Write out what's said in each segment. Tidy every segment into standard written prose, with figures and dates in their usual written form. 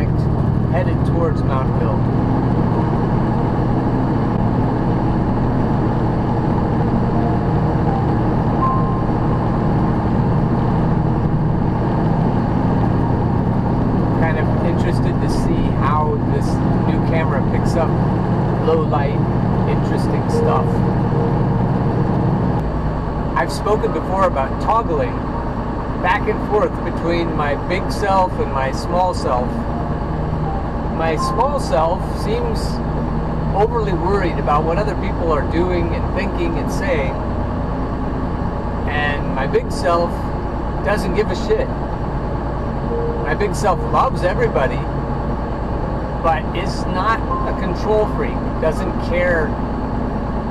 prospect headed towards Mount Hill. Kind of interested to see how this new camera picks up low light, interesting stuff. I've spoken before about toggling back and forth between my big self and my small self. My small self seems overly worried about what other people are doing and thinking and saying, and my big self doesn't give a shit. My big self loves everybody, but is not a control freak, doesn't care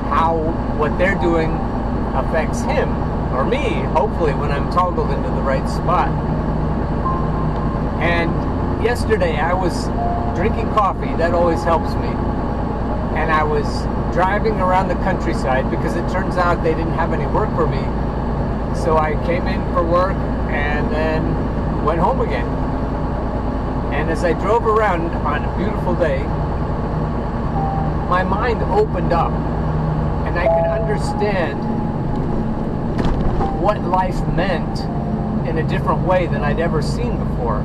how what they're doing affects him or me, hopefully, when I'm toggled into the right spot. And yesterday I was drinking coffee, that always helps me, and I was driving around the countryside because it turns out they didn't have any work for me, so I came in for work and then went home again. And as I drove around on a beautiful day, my mind opened up and I could understand what life meant in a different way than I'd ever seen before.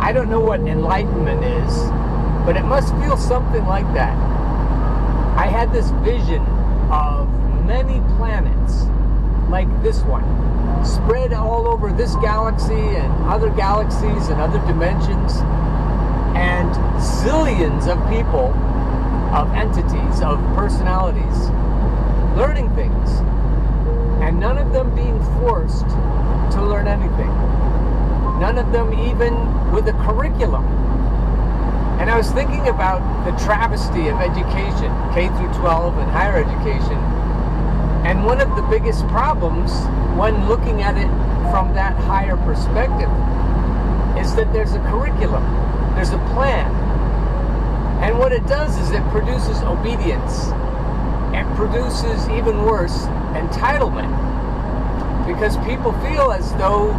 I don't know what enlightenment is, but it must feel something like that. I had this vision of many planets like this one, spread all over this galaxy and other galaxies and other dimensions, and zillions of people, of entities, of personalities, learning things, and none of them being forced to learn anything. None of them even with a curriculum. And I was thinking about the travesty of education, K through 12 and higher education. And one of the biggest problems when looking at it from that higher perspective is that there's a curriculum, there's a plan. And what it does is it produces obedience. It produces, even worse, entitlement. Because people feel as though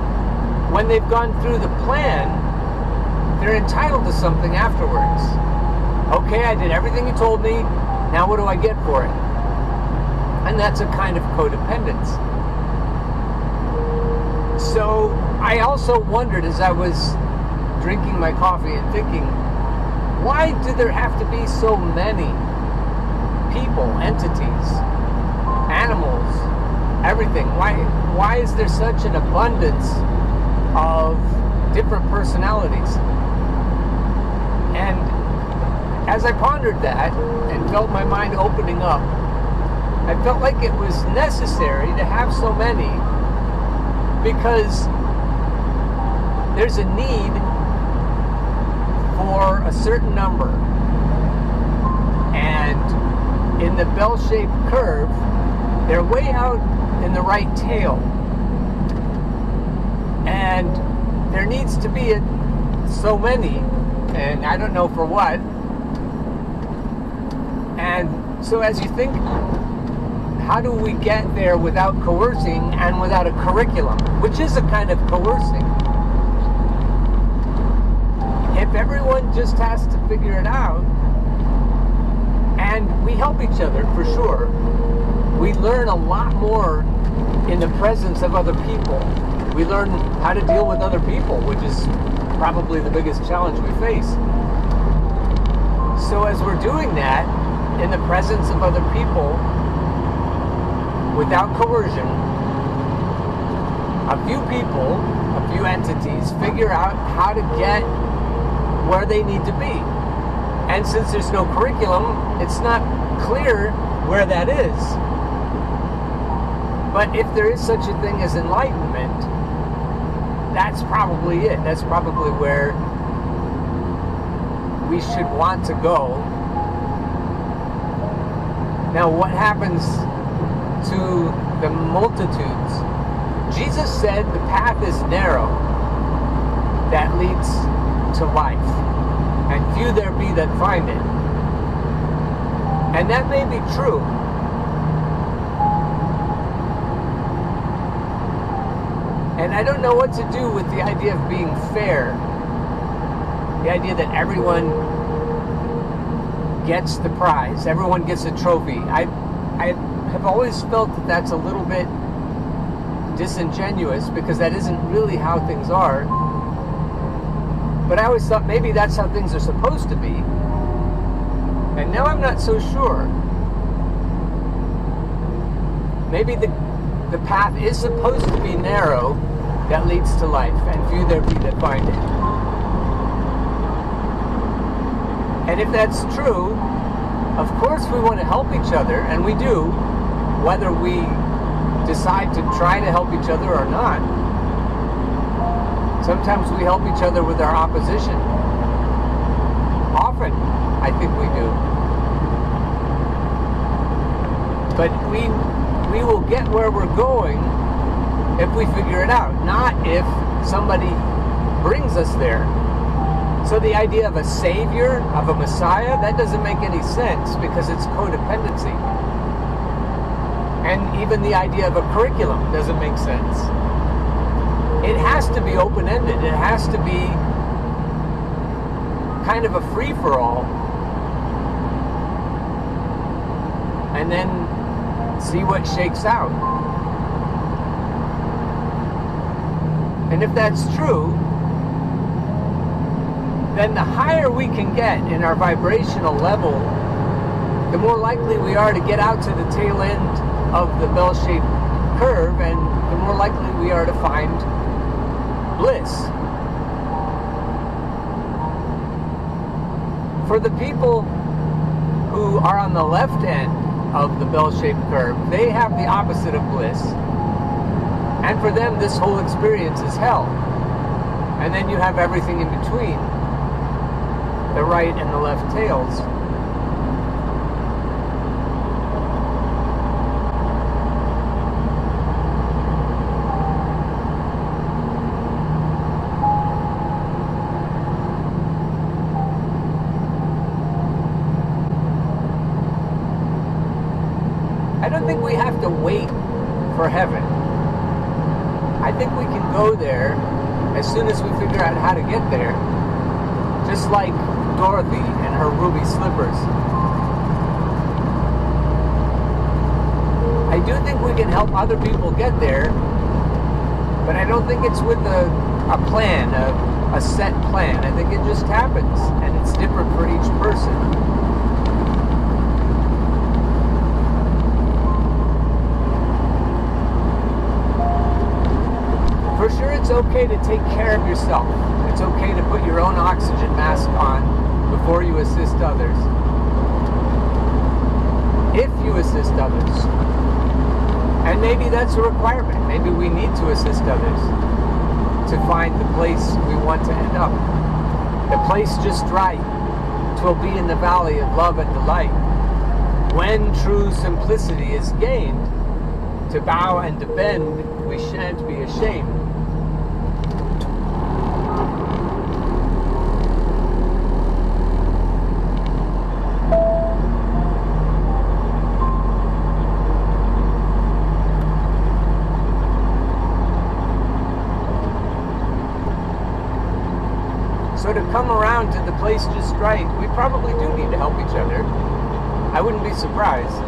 when they've gone through the plan, they're entitled to something afterwards. Okay, I did everything you told me, now what do I get for it? And that's a kind of codependence. So I also wondered as I was drinking my coffee and thinking, why do there have to be so many people, entities, animals, everything? Why is there such an abundance of different personalities? And as I pondered that and felt my mind opening up, I felt like it was necessary to have so many because there's a need for a certain number. And in the bell-shaped curve, they're way out in the right tail. And there needs to be so many, and I don't know for what. And so as you think, how do we get there without coercing and without a curriculum, which is a kind of coercing? If everyone just has to figure it out, and we help each other for sure, we learn a lot more in the presence of other people. We learn how to deal with other people, which is probably the biggest challenge we face. So as we're doing that in the presence of other people, without coercion, a few people, a few entities figure out how to get where they need to be. And since there's no curriculum, it's not clear where that is. But if there is such a thing as enlightenment, that's probably it. That's probably where we should want to go. Now, what happens to the multitudes? Jesus said the path is narrow that leads to life, and few there be that find it. And that may be true. And I don't know what to do with the idea of being fair The idea that everyone gets the prize, everyone gets a trophy. I have always felt that that's a little bit disingenuous, because that isn't really how things are. But I always thought maybe that's how things are supposed to be. And now I'm not so sure. Maybe the path is supposed to be narrow that leads to life, and few there be that find it. And if that's true, of course we want to help each other, and we do, whether we decide to try to help each other or not. Sometimes we help each other with our opposition. Often, I think we do. But we will get where we're going if we figure it out, not if somebody brings us there. So the idea of a savior, of a messiah, that doesn't make any sense, because it's codependency. And even the idea of a curriculum doesn't make sense. It has to be open-ended. It has to be kind of a free-for-all. And then see what shakes out. And if that's true, then the higher we can get in our vibrational level, the more likely we are to get out to the tail end of the bell-shaped curve, and the more likely we are to find bliss. For the people who are on the left end of the bell-shaped curve, they have the opposite of bliss. And for them, this whole experience is hell. And then you have everything in between, the right and the left tails. I don't think we have to wait for heaven. I think we can go there as soon as we figure out how to get there. Just like Dorothy and her ruby slippers. I do think we can help other people get there, but I don't think it's with a plan, a set plan. I think it just happens, and it's different for each person. For sure, it's okay to take care of yourself. It's okay to put your own oxygen mask on before you assist others. If you assist others. And maybe that's a requirement. Maybe we need to assist others to find the place we want to end up. The place just right. 'Twill be in the valley of love and delight. When true simplicity is gained, to bow and to bend, we shan't be ashamed. So to come around to the place just right, we probably do need to help each other. I wouldn't be surprised.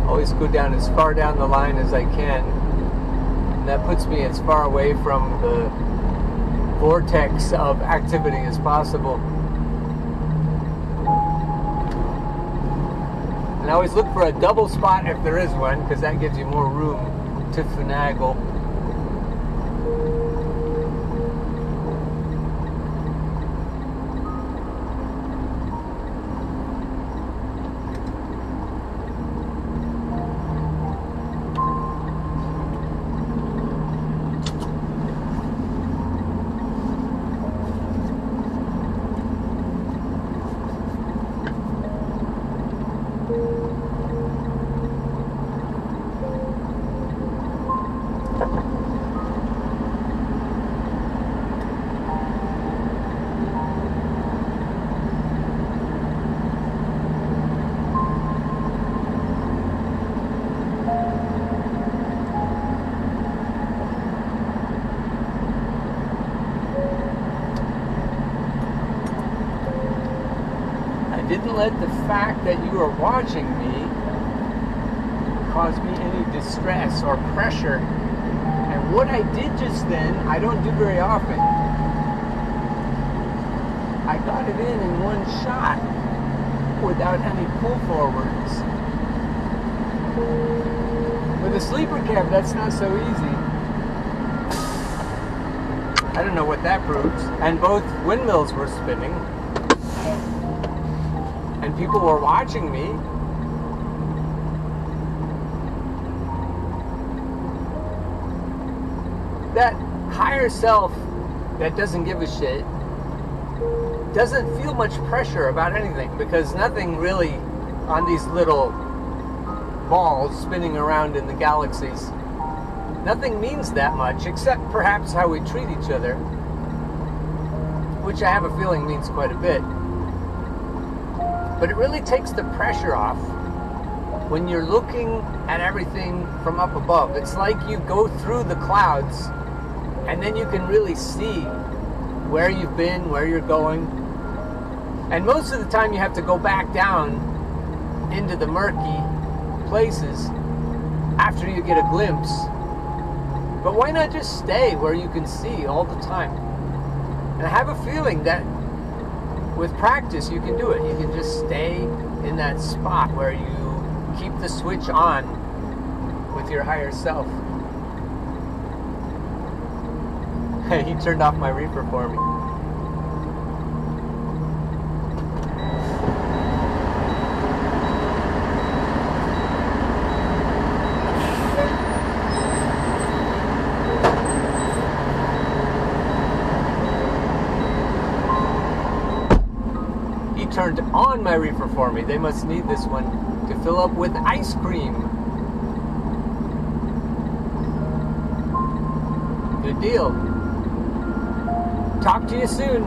Always go down as far down the line as I can, and that puts me as far away from the vortex of activity as possible. And I always look for a double spot if there is one, because that gives you more room to finagle. let the fact that you are watching me cause me any distress or pressure. And what I did just then, I don't do very often. I got it in one shot without any pull forwards. With a sleeper cab, that's not so easy. I don't know what that proves. And both windmills were spinning. And people were watching me. That higher self that doesn't give a shit doesn't feel much pressure about anything, because nothing really on these little balls spinning around in the galaxies, nothing means that much, except perhaps how we treat each other, which I have a feeling means quite a bit. But it really takes the pressure off when you're looking at everything from up above. It's like you go through the clouds and then you can really see where you've been, where you're going. And most of the time you have to go back down into the murky places after you get a glimpse. But why not just stay where you can see all the time? And I have a feeling that with practice you can do it. You can just stay in that spot where you keep the switch on with your higher self. He turned off my reefer for me. He turned on my reefer for me. They must need this one to fill up with ice cream. Good deal. Talk to you soon.